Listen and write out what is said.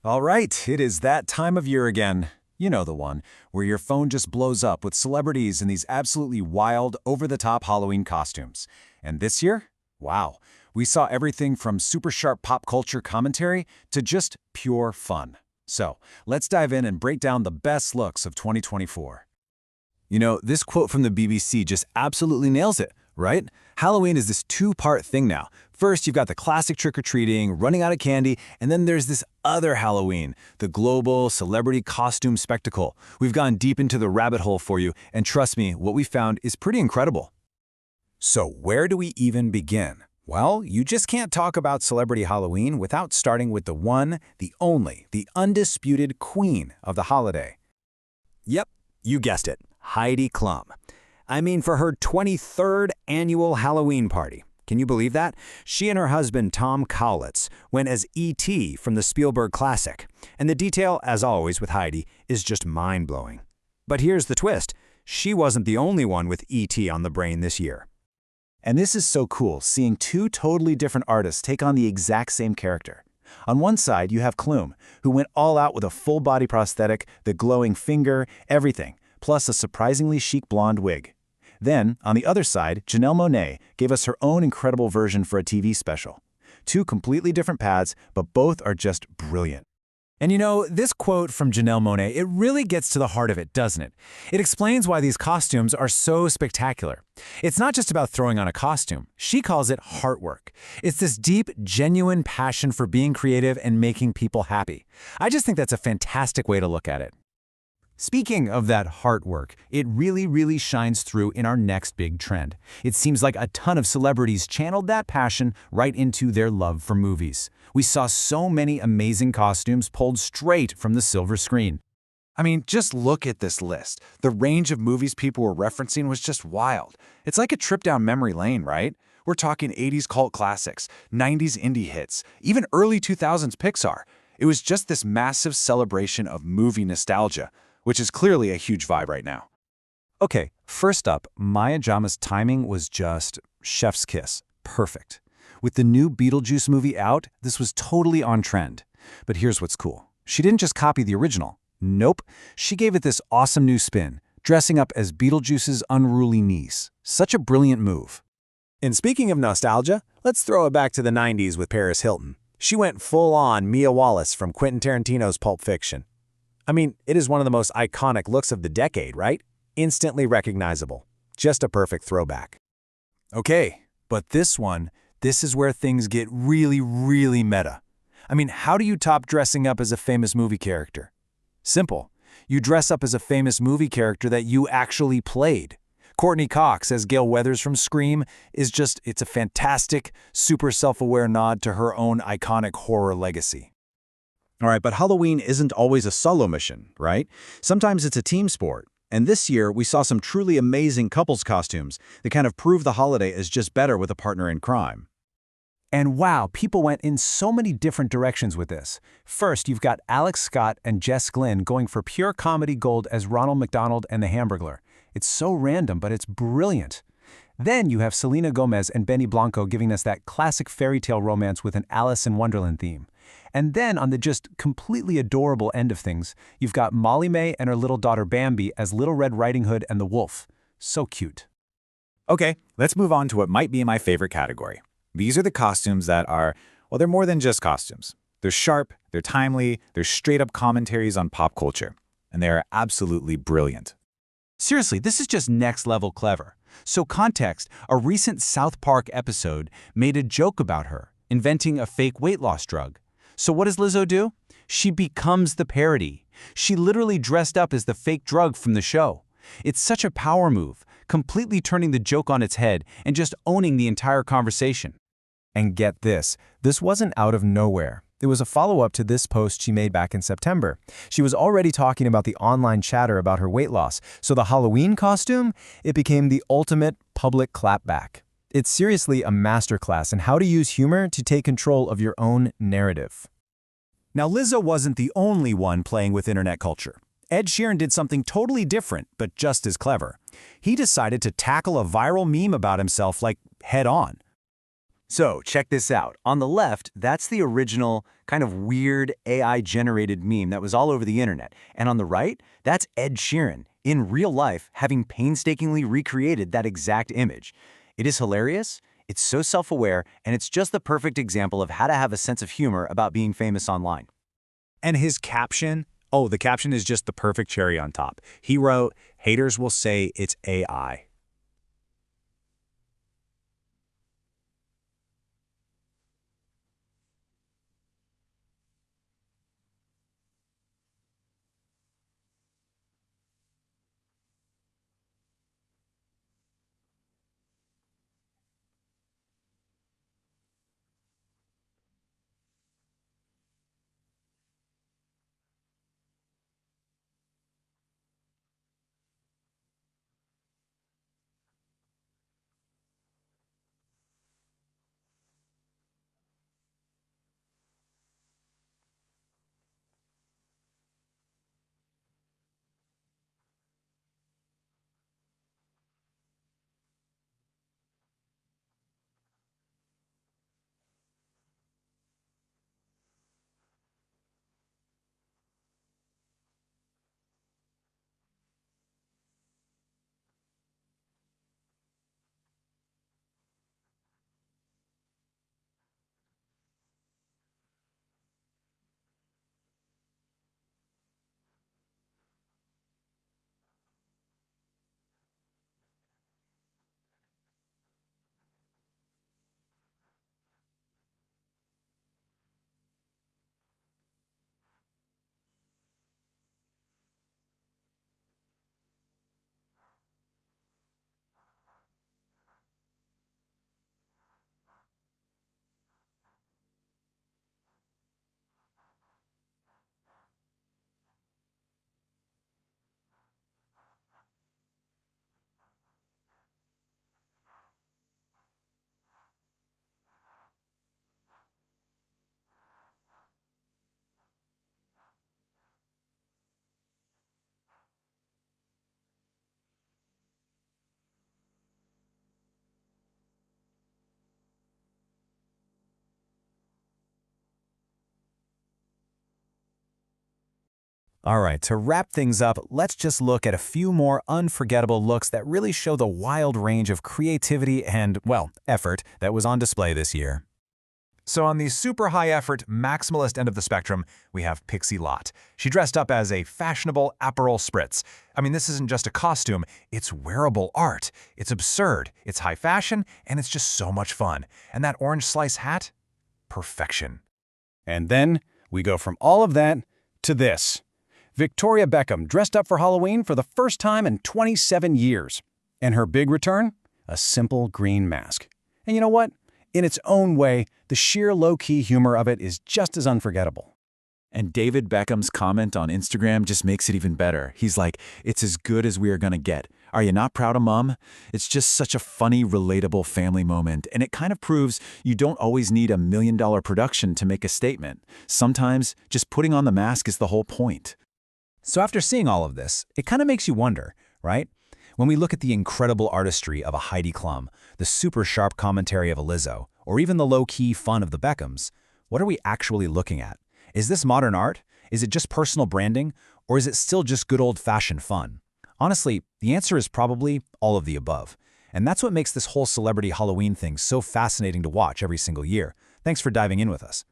All right, it is that time of year again. You know the one, where your phone just blows up with celebrities in these absolutely wild, over-the-top Halloween costumes. And this year? Wow, we saw everything from super sharp pop culture commentary to just pure fun. So, let's dive in and break down the best looks of 2024. You know, this quote from the BBC just absolutely nails it, right? Halloween is this two-part thing now. First, you've got the classic trick-or-treating, running out of candy, and then there's this other Halloween, the global celebrity costume spectacle. We've gone deep into the rabbit hole for you, and trust me, what we found is pretty incredible. So where do we even begin? Well, you just can't talk about Celebrity Halloween without starting with the one, the only, the undisputed queen of the holiday. Yep, you guessed it, Heidi Klum. I mean, for her 23rd annual Halloween party. Can you believe that? She and her husband, Tom Kaulitz, went as E.T. from the Spielberg classic. And the detail, as always with Heidi, is just mind-blowing. But here's the twist. She wasn't the only one with E.T. on the brain this year. And this is so cool, seeing two totally different artists take on the exact same character. On one side, you have Klum, who went all out with a full-body prosthetic, the glowing finger, everything, plus a surprisingly chic blonde wig. Then, on the other side, Janelle Monáe gave us her own incredible version for a TV special. Two completely different paths, but both are just brilliant. And you know, this quote from Janelle Monáe, it really gets to the heart of it, doesn't it? It explains why these costumes are so spectacular. It's not just about throwing on a costume. She calls it heart work. It's this deep, genuine passion for being creative and making people happy. I just think that's a fantastic way to look at it. Speaking of that heart work, it really shines through in our next big trend. It seems like a ton of celebrities channeled that passion right into their love for movies. We saw so many amazing costumes pulled straight from the silver screen. I mean, just look at this list. The range of movies people were referencing was just wild. It's like a trip down memory lane, right? We're talking 80s cult classics, 90s indie hits, even early 2000s Pixar. It was just this massive celebration of movie nostalgia, which is clearly a huge vibe right now. Okay, first up, Maya Jama's timing was just chef's kiss. Perfect. With the new Beetlejuice movie out, this was totally on trend. But here's what's cool. She didn't just copy the original. Nope. She gave it this awesome new spin, dressing up as Beetlejuice's unruly niece. Such a brilliant move. And speaking of nostalgia, let's throw it back to the 90s with Paris Hilton. She went full-on Mia Wallace from Quentin Tarantino's Pulp Fiction. I mean, it is one of the most iconic looks of the decade, right? Instantly recognizable. Just a perfect throwback. Okay, but this is where things get really meta. I mean, how do you top dressing up as a famous movie character? Simple. You dress up as a famous movie character that you actually played. Courtney Cox as Gale Weathers from Scream it's a fantastic, super self-aware nod to her own iconic horror legacy. All right, but Halloween isn't always a solo mission, right? Sometimes it's a team sport. And this year, we saw some truly amazing couples costumes that kind of prove the holiday is just better with a partner in crime. And wow, people went in so many different directions with this. First, you've got Alex Scott and Jess Glynn going for pure comedy gold as Ronald McDonald and the Hamburglar. It's so random, but it's brilliant. Then you have Selena Gomez and Benny Blanco giving us that classic fairy tale romance with an Alice in Wonderland theme. And then on the just completely adorable end of things, you've got Molly May and her little daughter Bambi as Little Red Riding Hood and the Wolf. So cute. Okay, let's move on to what might be my favorite category. These are the costumes that are, well, they're more than just costumes. They're sharp, they're timely, they're straight-up commentaries on pop culture. And they are absolutely brilliant. Seriously, this is just next-level clever. So context, a recent South Park episode made a joke about her, inventing a fake weight loss drug. So what does Lizzo do? She becomes the parody. She literally dressed up as the fake drug from the show. It's such a power move, completely turning the joke on its head and just owning the entire conversation. And get this wasn't out of nowhere. It was a follow-up to this post she made back in September. She was already talking about the online chatter about her weight loss, so the Halloween costume, it became the ultimate public clapback. It's seriously a masterclass in how to use humor to take control of your own narrative. Now, Lizzo wasn't the only one playing with internet culture. Ed Sheeran did something totally different, but just as clever. He decided to tackle a viral meme about himself, like, head on. So, check this out. On the left, that's the original kind of weird AI-generated meme that was all over the internet. And on the right, that's Ed Sheeran, in real life, having painstakingly recreated that exact image. It is hilarious, it's so self-aware, and it's just the perfect example of how to have a sense of humor about being famous online. And his caption, oh, the caption is just the perfect cherry on top. He wrote, "Haters will say it's AI." All right, to wrap things up, let's just look at a few more unforgettable looks that really show the wild range of creativity and, well, effort that was on display this year. So on the super high-effort, maximalist end of the spectrum, we have Pixie Lott. She dressed up as a fashionable Aperol Spritz. I mean, this isn't just a costume, it's wearable art. It's absurd, it's high fashion, and it's just so much fun. And that orange slice hat? Perfection. And then we go from all of that to this. Victoria Beckham dressed up for Halloween for the first time in 27 years. And her big return? A simple green mask. And you know what? In its own way, the sheer low-key humor of it is just as unforgettable. And David Beckham's comment on Instagram just makes it even better. He's like, "It's as good as we are gonna get. Are you not proud of Mom?" It's just such a funny, relatable family moment, and it kind of proves you don't always need a $1 million production to make a statement. Sometimes, just putting on the mask is the whole point. So after seeing all of this, it kind of makes you wonder, right? When we look at the incredible artistry of a Heidi Klum, the super sharp commentary of a Lizzo, or even the low-key fun of the Beckhams, what are we actually looking at? Is this modern art? Is it just personal branding? Or is it still just good old-fashioned fun? Honestly, the answer is probably all of the above. And that's what makes this whole celebrity Halloween thing so fascinating to watch every single year. Thanks for diving in with us.